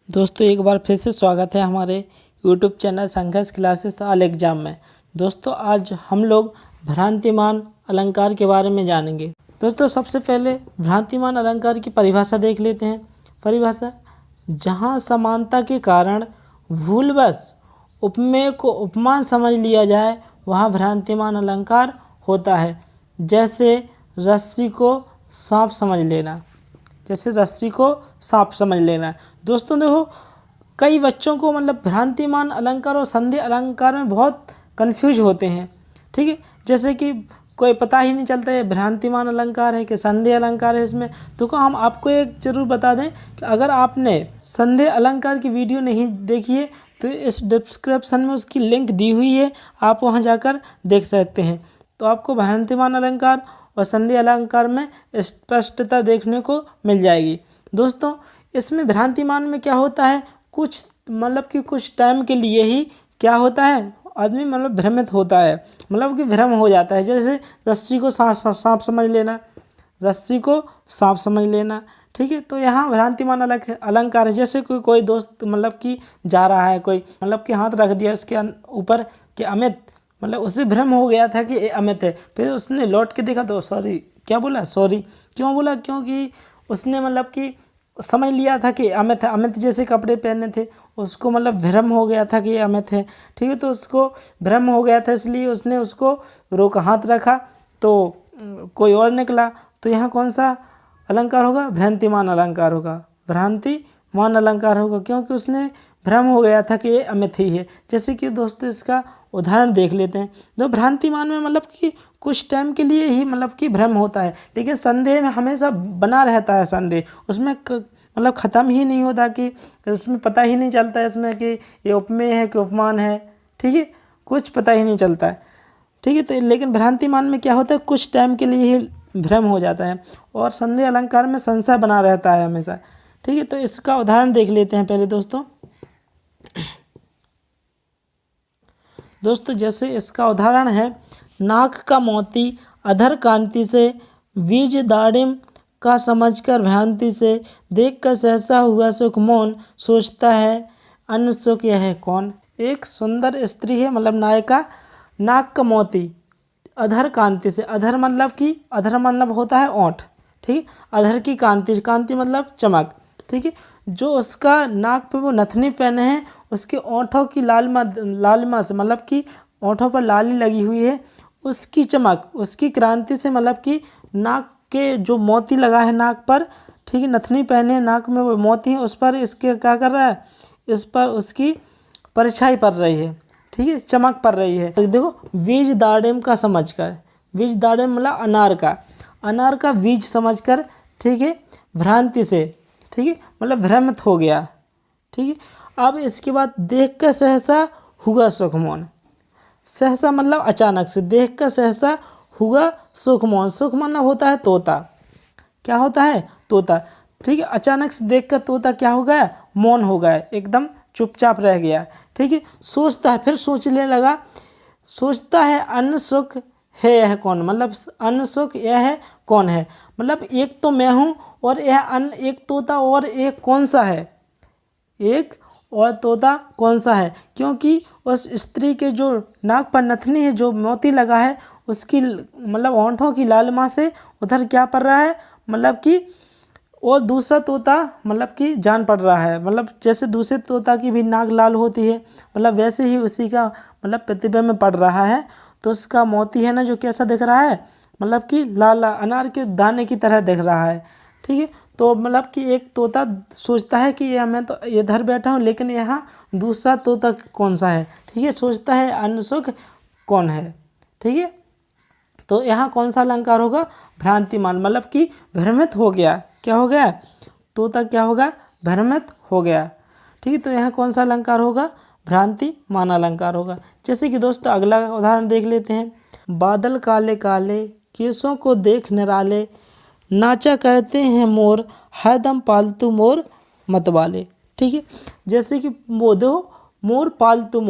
दोस्तों एक बार फिर से स्वागत है हमारे YouTube चैनल संघर्ष क्लासेस ऑल एग्जाम में। दोस्तों आज हम लोग भ्रांतिमान अलंकार के बारे में जानेंगे। दोस्तों सबसे पहले भ्रांतिमान अलंकार की परिभाषा देख लेते हैं। परिभाषा: जहाँ समानता के कारण भूलवश उपमेय को उपमान समझ लिया जाए वहाँ भ्रांतिमान अलंकार होता है। जैसे रस्सी को सांप समझ लेना। दोस्तों देखो, कई बच्चों को भ्रांतिमान अलंकार और संधि अलंकार में बहुत कंफ्यूज होते हैं। ठीक है, जैसे कि कोई पता ही नहीं चलता है भ्रांतिमान अलंकार है कि संधि अलंकार है। इसमें तो हम आपको एक ज़रूर बता दें कि अगर आपने संधि अलंकार की वीडियो नहीं देखी है तो इस डिस्क्रिप्शन में उसकी लिंक दी हुई है, आप वहां जाकर देख सकते हैं। तो आपको भ्रांतिमान अलंकार और संधि अलंकार में स्पष्टता देखने को मिल जाएगी। दोस्तों इसमें भ्रांतिमान में क्या होता है, कुछ टाइम के लिए ही क्या होता है, आदमी भ्रमित होता है, कि भ्रम हो जाता है। जैसे रस्सी को सांप समझ लेना। ठीक है, तो यहाँ भ्रांतिमान अलंकार है। जैसे कोई दोस्त जा रहा है, कोई हाथ रख दिया उसके ऊपर कि अमित, उसे भ्रम हो गया था कि ये अमित है। फिर उसने लौट के देखा तो सॉरी क्यों बोला, क्योंकि उसने समझ लिया था कि अमित है। अमित जैसे कपड़े पहने थे, उसको भ्रम हो गया था कि ये अमित है। ठीक है, तो उसको भ्रम हो गया था, इसलिए उसने उसको हाथ रखा तो कोई और निकला। तो यहाँ कौन सा अलंकार होगा? भ्रांतिमान अलंकार होगा, क्योंकि उसने भ्रम हो गया था कि ये अमित ही है। जैसे कि दोस्तों इसका उदाहरण देख लेते हैं। तो भ्रांतिमान में कि कुछ टाइम के लिए ही भ्रम होता है, लेकिन संदेह में हमेशा बना रहता है। संदेह उसमें ख़त्म ही नहीं होता, कि उसमें पता ही नहीं चलता है इसमें कि ये उपमेय है कि उपमान है। ठीक है, कुछ पता ही नहीं चलता है। ठीक है, तो लेकिन भ्रांतिमान में क्या होता है, कुछ टाइम के लिए ही भ्रम हो जाता है और संधि अलंकार में संशय बना रहता है हमेशा। ठीक है, तो इसका उदाहरण देख लेते हैं पहले दोस्तों जैसे इसका उदाहरण है, नाक का मोती अधर कांति से, बीज दाड़िम का समझकर भ्रांति से, देख कर सहसा हुआ सुख मौन, सोचता है अन्य सुख यह है कौन। एक सुंदर स्त्री है, नायिका, नाक का मोती अधर कांति से, अधर अधर होता है ओंठ। ठीक है, अधर की कांति चमक। ठीक है, जो उसका नाक पे वो नथनी पहने हैं, उसके ओंठों की लालिमा से कि ओंठों पर लाली लगी हुई है, उसकी चमक, उसकी क्रांति से कि नाक के जो मोती लगा है नाक पर, ठीक है, नथनी पहने हैं, नाक में वो मोती है, उस पर इसके क्या कर रहा है, इस पर उसकी परछाई पड़ रही है। ठीक है, चमक पड़ रही है। देखो, बीज दाड़िम का समझकर, बीज दाड़िम अनार का बीज समझकर, ठीक है, भ्रांति से, ठीक है, भ्रमित हो गया। ठीक है, अब इसके बाद देख कर सहसा हुआ सुख मौन। सहसा अचानक से, देख कर सहसा हुआ सुख मौन। सुख होता है तोता। क्या होता है? तोता। ठीक है, अचानक से देख कर तोता क्या हो गया? मौन हो गया, एकदम चुपचाप रह गया। ठीक है, सोचता है, फिर सोचने लगा, सोचता है अन्य सुख है यह कौन, अन्य सुख यह है कौन है। एक तो मैं हूँ और यह अन्य एक तोता, और एक कौन सा है, एक और तोता कौन सा है। क्योंकि उस स्त्री के जो नाक पर नथनी है, जो मोती लगा है, उसकी होंठों की लालिमा से उधर क्या पड़ रहा है, कि और दूसरा तोता कि जान पड़ रहा है। जैसे दूसरे तोता की भी नाक लाल होती है, वैसे ही उसी का प्रतिबिंब में पड़ रहा है। तो उसका मोती है ना, जो कैसा दिख रहा है, कि लाल अनार के दाने की तरह दिख रहा है। ठीक है, तो कि एक तोता सोचता है कि ये मैं तो इधर बैठा हूँ, लेकिन यहाँ दूसरा तोता कौन सा है। ठीक है, सोचता है अन्य सुख कौन है। ठीक है, तो यहाँ कौन सा अलंकार होगा? भ्रांतिमान, कि भ्रमित हो गया। क्या हो गया? तोता क्या होगा? भ्रमित हो गया। ठीक है, तो यहाँ कौन सा अलंकार होगा? भ्रांतिमान अलंकार होगा। जैसे कि दोस्तों अगला उदाहरण देख लेते हैं। बादल काले काले, केसों को देख निराले, नाचा करते हैं मोर, हरदम पालतू मोर मतवाले। ठीक है, जैसे कि वो दो मोर पालतू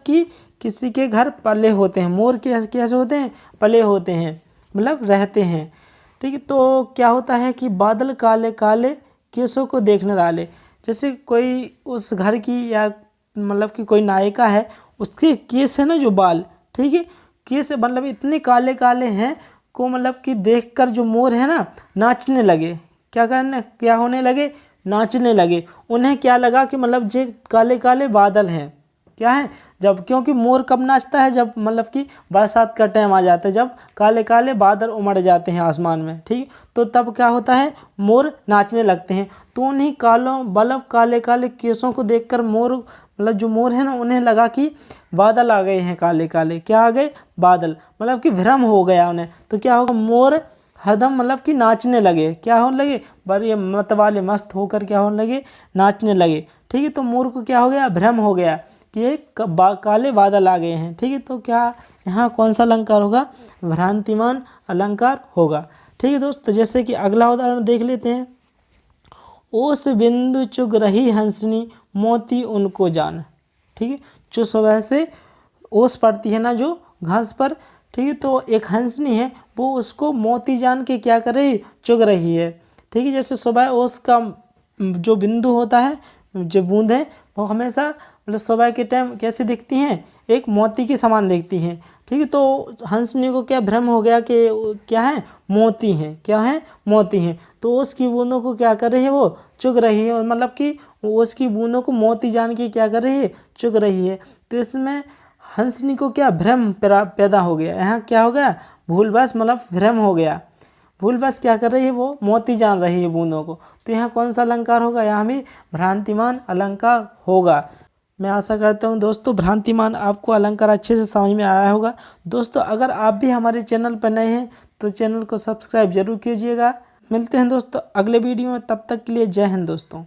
कि किसी के घर पले होते हैं। मोर कैसे होते हैं? पले होते हैं, रहते हैं। ठीक है, तो क्या होता है कि बादल काले काले, केसों को देख निराले, जैसे कोई उस घर की या मतलब कि कोई नायिका है, उसके केस है ना जो बाल, ठीक है, केस मतलब इतने काले काले हैं को मतलब कि देखकर जो मोर है ना नाचने लगे। क्या होने लगे? नाचने लगे। उन्हें क्या लगा कि मतलब जे काले काले बादल हैं, क्या है, जब क्योंकि मोर कब नाचता है? जब मतलब कि बरसात का टाइम आ जाता है, जब काले काले बादल उमड़ जाते हैं आसमान में, ठीक, तो तब क्या होता है? मोर नाचने लगते हैं। तो उन्हीं काले काले केसों को देखकर मोर मतलब जो मोर है ना उन्हें लगा कि बादल आ गए हैं काले काले। क्या आ गए? बादल, मतलब कि भ्रम हो गया उन्हें। तो क्या होगा? मोर हरदम मतलब कि नाचने लगे। क्या होने लगे? बड़े मत वाले मस्त होकर क्या होने लगे? नाचने लगे, ठीक है। तो मोर को क्या हो गया? भ्रम हो गया कि ये काले बादल आ गए हैं, ठीक है। तो क्या यहाँ कौन सा अलंकार होगा? भ्रांतिमान अलंकार होगा, ठीक है दोस्त। तो जैसे कि अगला उदाहरण देख लेते हैं। ओस बिंदु चुग रही हंसनी मोती उनको जान, ठीक है। जो सुबह से ओस पड़ती है ना जो घास पर, ठीक है, तो एक हंसनी है वो उसको मोती जान के क्या कर रही? चुग रही है, ठीक है। जैसे सुबह ओस का जो बिंदु होता है, जो बूंद है, वो हमेशा मतलब सुबह के टाइम कैसे दिखती हैं? एक मोती के समान दिखती हैं, ठीक है। तो हंसनी को क्या भ्रम हो गया कि क्या है? मोती हैं। क्या है? मोती हैं। तो उसकी बूंदों को क्या कर रही है? वो चुग रही है, और मतलब कि उसकी बूंदों को मोती जान के क्या कर रही है? चुग रही है। तो इसमें हंसनी को क्या भ्रम पैदा हो गया? यहाँ क्या हो गया? भूलवश मतलब भ्रम हो गया। भूलवश क्या कर रही है? वो मोती जान रही है बूंदों को। तो यहाँ कौन सा अलंकार होगा? यहाँ भी भ्रांतिमान अलंकार होगा। मैं आशा करता हूँ दोस्तों भ्रांतिमान आपको अलंकार अच्छे से समझ में आया होगा। दोस्तों अगर आप भी हमारे चैनल पर नए हैं तो चैनल को सब्सक्राइब जरूर कीजिएगा। मिलते हैं दोस्तों अगले वीडियो में, तब तक के लिए जय हिंद दोस्तों।